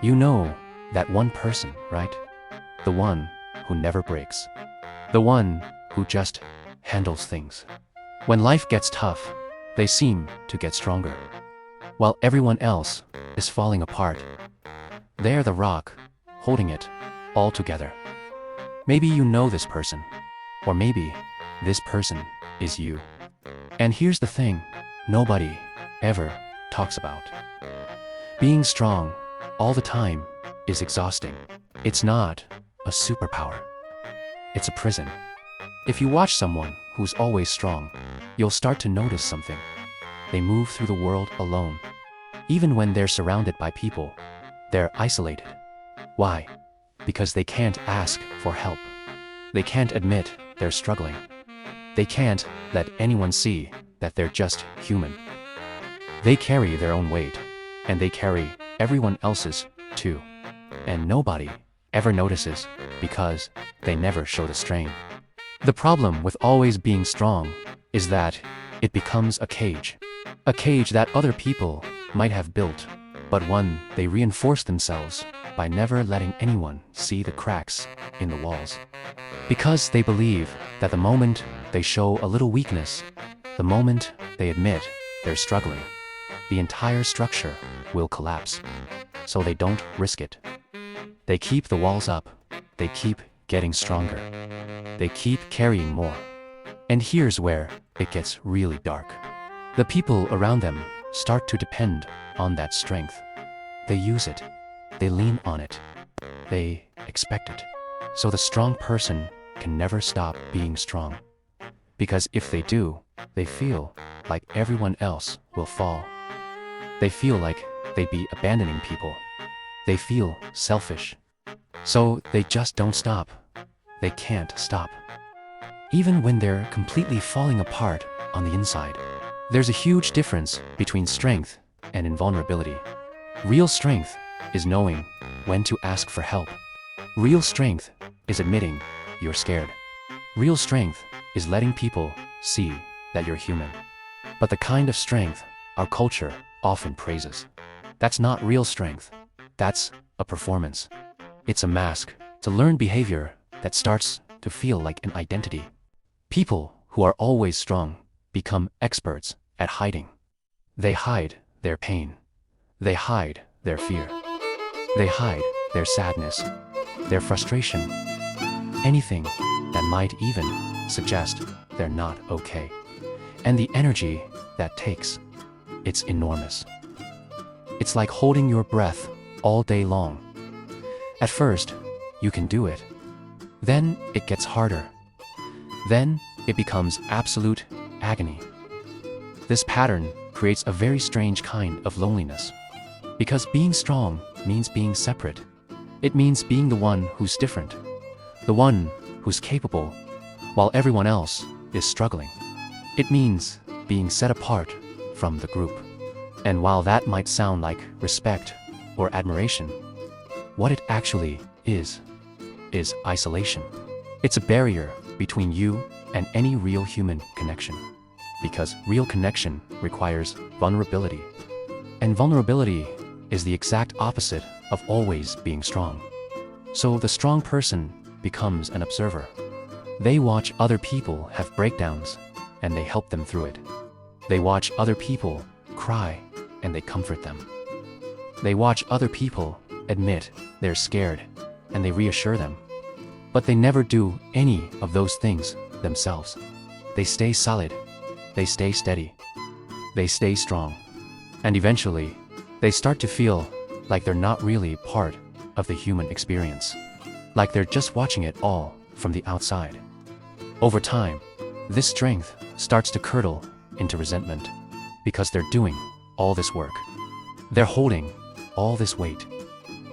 You know that one person, right? The one who never breaks. The one who just handles things. When life gets tough, they seem to get stronger. While everyone else is falling apart, they're the rock, holding it all together. Maybe you know this person, or maybe this person is you. And here's the thing, nobody ever talks about. Being strong all the time is exhausting. It's not a superpower. It's a prison. If you watch someone who's always strong, you'll start to notice something. They move through the world alone. Even when they're surrounded by people, they're isolated. Why? Because they can't ask for help. They can't admit they're struggling. They can't let anyone see that they're just human. They carry their own weight, and they carry everyone else's too. And nobody ever notices because they never show the strain. The problem with always being strong is that it becomes a cage. A cage that other people might have built, but one they reinforce themselves by never letting anyone see the cracks in the walls. Because they believe that the moment they show a little weakness, the moment they admit they're struggling, the entire structure will collapse. So they don't risk it. They keep the walls up. They keep getting stronger. They keep carrying more. And here's where it gets really dark. The people around them start to depend on that strength. They use it. They lean on it. They expect it. So the strong person can never stop being strong. Because if they do, they feel like everyone else will fall. They feel like they'd be abandoning people. They feel selfish. So they just don't stop. They can't stop. Even when they're completely falling apart on the inside. There's a huge difference between strength and invulnerability. Real strength is knowing when to ask for help. Real strength is admitting you're scared. Real strength is letting people see that you're human. But the kind of strength our culture often praises, that's not real strength. That's a performance. It's a mask to learn behavior that starts to feel like an identity. People who are always strong become experts at hiding. They hide their pain. They hide their fear. They hide their sadness, their frustration, anything that might even suggest they're not okay. And the energy that takes, it's enormous. It's like holding your breath all day long. At first, you can do it. Then it gets harder. Then it becomes absolute agony. This pattern creates a very strange kind of loneliness. Because being strong means being separate. It means being the one who's different. The one who's capable, while everyone else is struggling. It means being set apart from the group. And while that might sound like respect or admiration, what it actually is isolation. It's a barrier between you and any real human connection. Because real connection requires vulnerability. And vulnerability is the exact opposite of always being strong. So the strong person becomes an observer. They watch other people have breakdowns, and they help them through it. They watch other people cry, and they comfort them. They watch other people admit they're scared, and they reassure them. But they never do any of those things themselves. They stay solid. They stay steady. They stay strong. And eventually, they start to feel like they're not really part of the human experience. Like they're just watching it all from the outside. Over time, this strength starts to curdle into resentment because they're doing all this work. They're holding all this weight.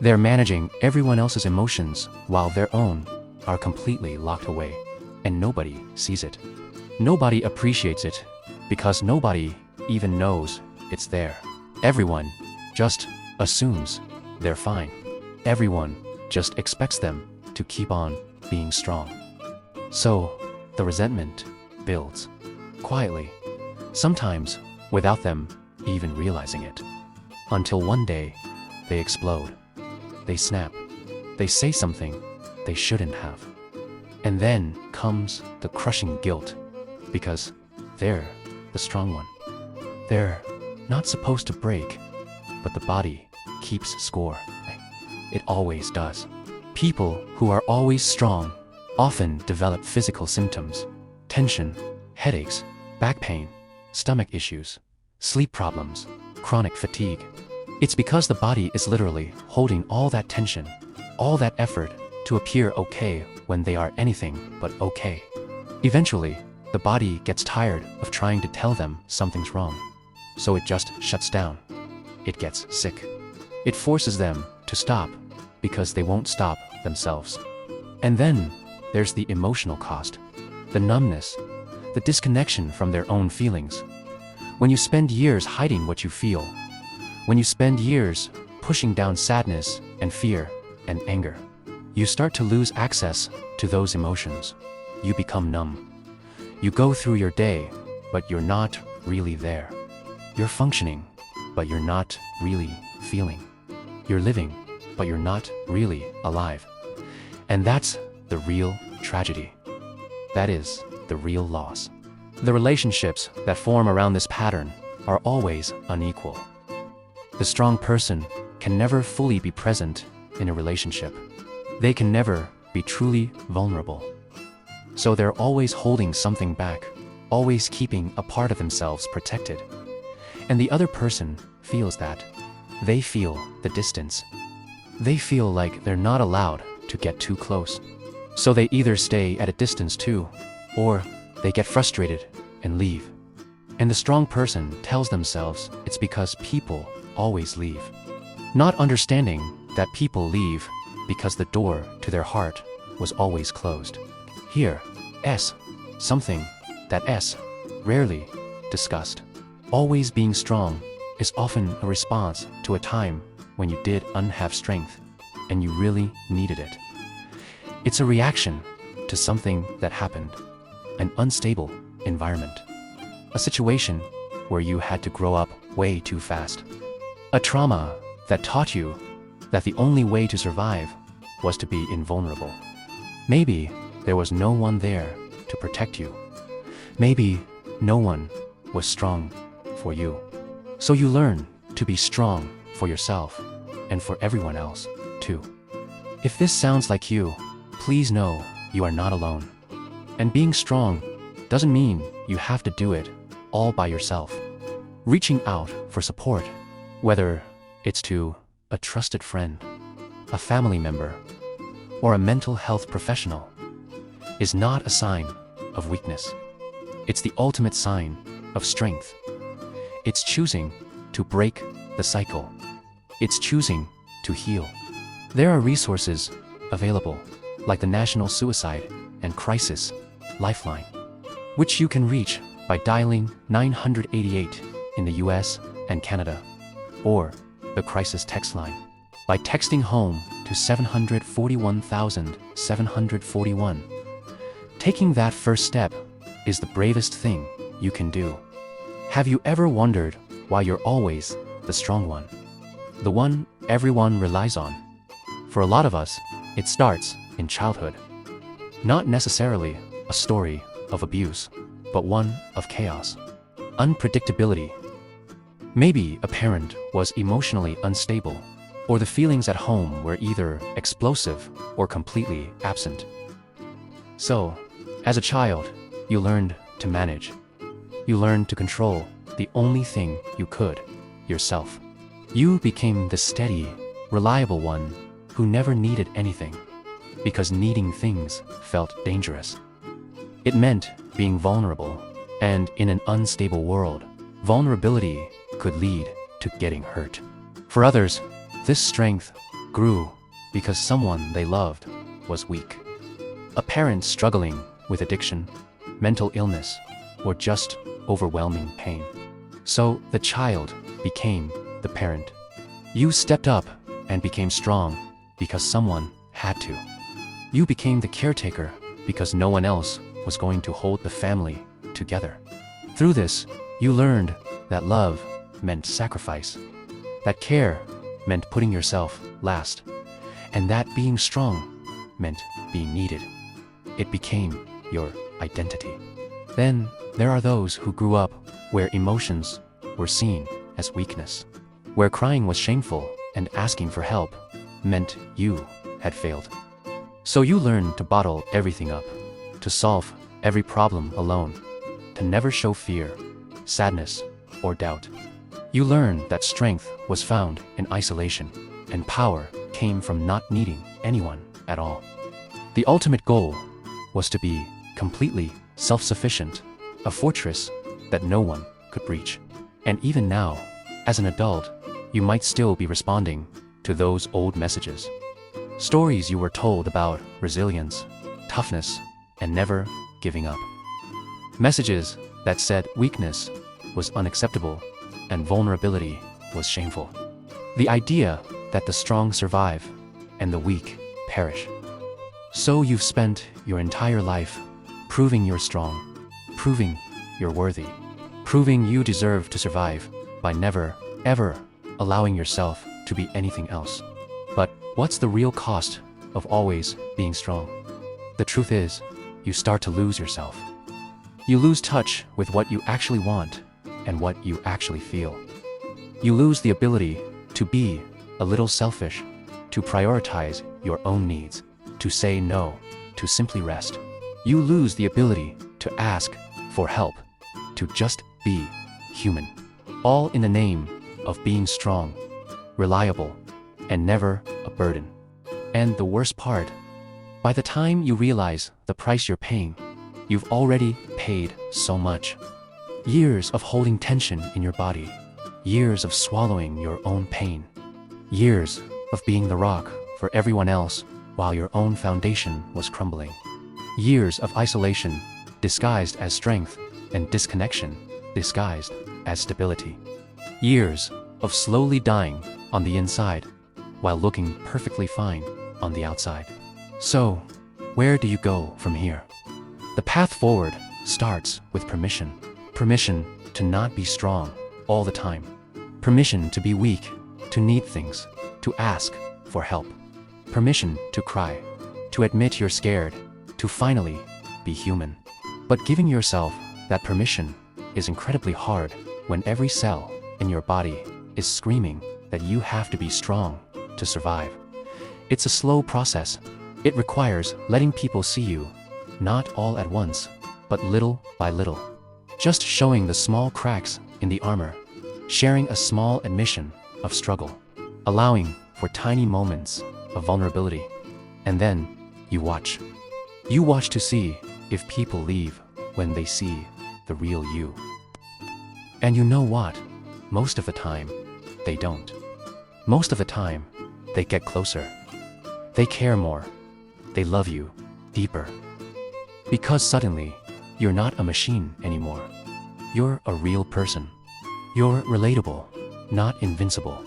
They're managing everyone else's emotions while their own are completely locked away, and nobody sees it. Nobody appreciates it because nobody even knows it's there. Everyone just assumes they're fine. Everyone just expects them to keep on being strong. So the resentment builds quietly, sometimes without them even realizing it, until one day they explode. they snap. They say something they shouldn't have. And then comes the crushing guilt, because they're the strong one. They're not supposed to break, but the body keeps score. It always does. People who are always strong often develop physical symptoms: tension, headaches, back pain, stomach issues, sleep problems, chronic fatigue. It's because the body is literally holding all that tension, all that effort to appear okay when they are anything but okay. Eventually, the body gets tired of trying to tell them something's wrong, so it just shuts down. It gets sick. It forces them to stop because they won't stop themselves. And then there's the emotional cost, the numbness, the disconnection from their own feelings. When you spend years hiding what you feel, when you spend years pushing down sadness and fear and anger, you start to lose access to those emotions. You become numb. You go through your day, but you're not really there. You're functioning, but you're not really feeling. You're living, but you're not really alive. And that's the real tragedy. That is the real loss. The relationships that form around this pattern are always unequal. The strong person can never fully be present in a relationship. They can never be truly vulnerable. So they're always holding something back, always keeping a part of themselves protected. And the other person feels that. They feel the distance. They feel like they're not allowed to get too close. So they either stay at a distance too, or they get frustrated and leave. And the strong person tells themselves it's because people always leave, not understanding that people leave because the door to their heart was always closed. Here, something that rarely discussed. Always being strong is often a response to a time when you didn't have strength and you really needed it. It's a reaction to something that happened, an unstable environment, a situation where you had to grow up way too fast, a trauma that taught you that the only way to survive was to be invulnerable. Maybe there was no one there to protect you. Maybe no one was strong for you. So you learn to be strong for yourself and for everyone else too. If this sounds like you, please know you are not alone. And being strong doesn't mean you have to do it all by yourself. Reaching out for support, whether it's to a trusted friend, a family member, or a mental health professional, is not a sign of weakness. It's the ultimate sign of strength. It's choosing to break the cycle. It's choosing to heal. There are resources available, like the National Suicide and Crisis Lifeline, which you can reach by dialing 988 in the US and Canada, or the crisis text line by texting HOME to 741,741. Taking that first step is the bravest thing you can do. Have you ever wondered why you're always the strong one? The one everyone relies on? For a lot of us, it starts in childhood. Not necessarily a story of abuse, but one of chaos, unpredictability. Maybe a parent was emotionally unstable, or the feelings at home were either explosive or completely absent. So, as a child, you learned to manage. You learned to control the only thing you could, yourself. You became the steady, reliable one who never needed anything, because needing things felt dangerous. It meant being vulnerable, and in an unstable world, vulnerability could lead to getting hurt. For others, this strength grew because someone they loved was weak. A parent struggling with addiction, mental illness, or just overwhelming pain. So the child became the parent. You stepped up and became strong because someone had to. You became the caretaker because no one else was going to hold the family together. Through this, you learned that love meant sacrifice, that care meant putting yourself last, and that being strong meant being needed. It became your identity. Then there are those who grew up where emotions were seen as weakness, where crying was shameful and asking for help meant you had failed. So you learned to bottle everything up, to solve every problem alone, to never show fear, sadness, or doubt. You learned that strength was found in isolation, and power came from not needing anyone at all. The ultimate goal was to be completely self-sufficient, a fortress that no one could breach. And even now, as an adult, you might still be responding to those old messages. Stories you were told about resilience, toughness, and never giving up. Messages that said weakness was unacceptable and vulnerability was shameful. The idea that the strong survive and the weak perish. So you've spent your entire life proving you're strong, proving you're worthy, proving you deserve to survive by never, ever allowing yourself to be anything else. But what's the real cost of always being strong? The truth is, you start to lose yourself. You lose touch with what you actually want and what you actually feel. You lose the ability to be a little selfish, to prioritize your own needs, to say no, to simply rest. You lose the ability to ask for help, to just be human. All in the name of being strong, reliable, and never a burden. And the worst part, by the time you realize the price you're paying, you've already paid so much. Years of holding tension in your body, years of swallowing your own pain, years of being the rock for everyone else while your own foundation was crumbling. Years of isolation disguised as strength and disconnection disguised as stability. Years of slowly dying on the inside while looking perfectly fine on the outside. So, where do you go from here? The path forward starts with permission. Permission to not be strong all the time. Permission to be weak, to need things, to ask for help. Permission to cry, to admit you're scared, to finally be human. But giving yourself that permission is incredibly hard when every cell in your body is screaming that you have to be strong to survive. It's a slow process. It requires letting people see you, not all at once, but little by little. Just showing the small cracks in the armor, sharing a small admission of struggle, allowing for tiny moments of vulnerability. And then you watch. You watch to see if people leave when they see the real you. And you know what? Most of the time, they don't. Most of the time, they get closer. They care more. They love you deeper. Because suddenly, you're not a machine anymore. You're a real person. You're relatable, not invincible.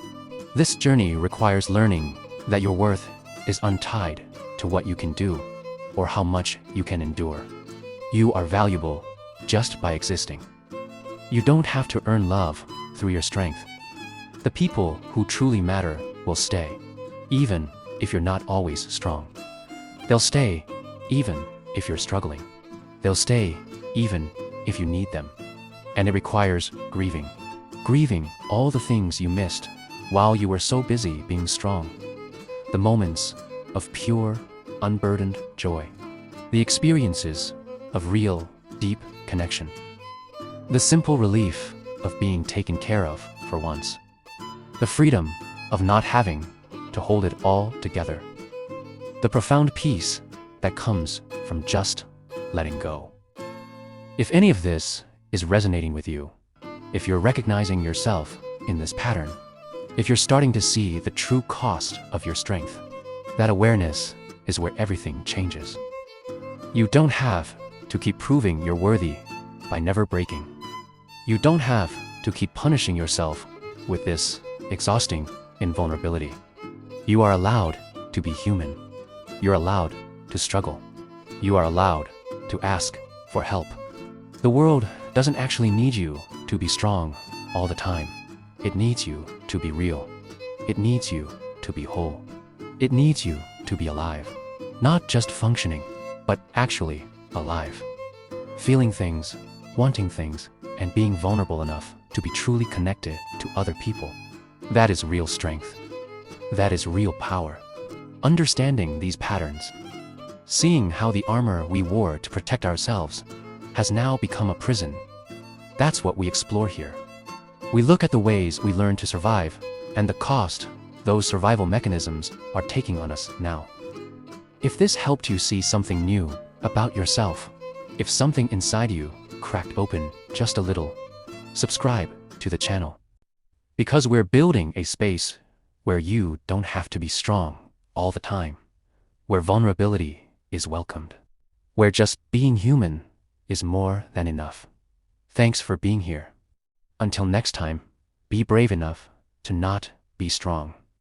This journey requires learning that your worth is untied to what you can do or how much you can endure. You are valuable just by existing. You don't have to earn love through your strength. The people who truly matter will stay, even if you're not always strong. They'll stay even if you're struggling. They'll stay even if you need them. And it requires grieving. Grieving all the things you missed while you were so busy being strong. The moments of pure, unburdened joy. The experiences of real, deep connection. The simple relief of being taken care of for once. The freedom of not having to hold it all together. The profound peace that comes from just letting go. If any of this is resonating with you, if you're recognizing yourself in this pattern, if you're starting to see the true cost of your strength, that awareness is where everything changes. You don't have to keep proving you're worthy by never breaking. You don't have to keep punishing yourself with this exhausting invulnerability. You are allowed to be human. You're allowed to struggle. You are allowed to ask for help. The world doesn't actually need you to be strong all the time. It needs you to be real. It needs you to be whole. It needs you to be alive. Not just functioning, but actually alive. Feeling things, wanting things, and being vulnerable enough to be truly connected to other people. That is real strength. That is real power. Understanding these patterns, seeing how the armor we wore to protect ourselves has now become a prison. That's what we explore here. We look at the ways we learn to survive and the cost those survival mechanisms are taking on us now. If this helped you see something new about yourself, if something inside you cracked open just a little, subscribe to the channel. Because we're building a space where you don't have to be strong all the time, where vulnerability is welcomed, where just being human is more than enough. Thanks for being here. Until next time, be brave enough to not be strong.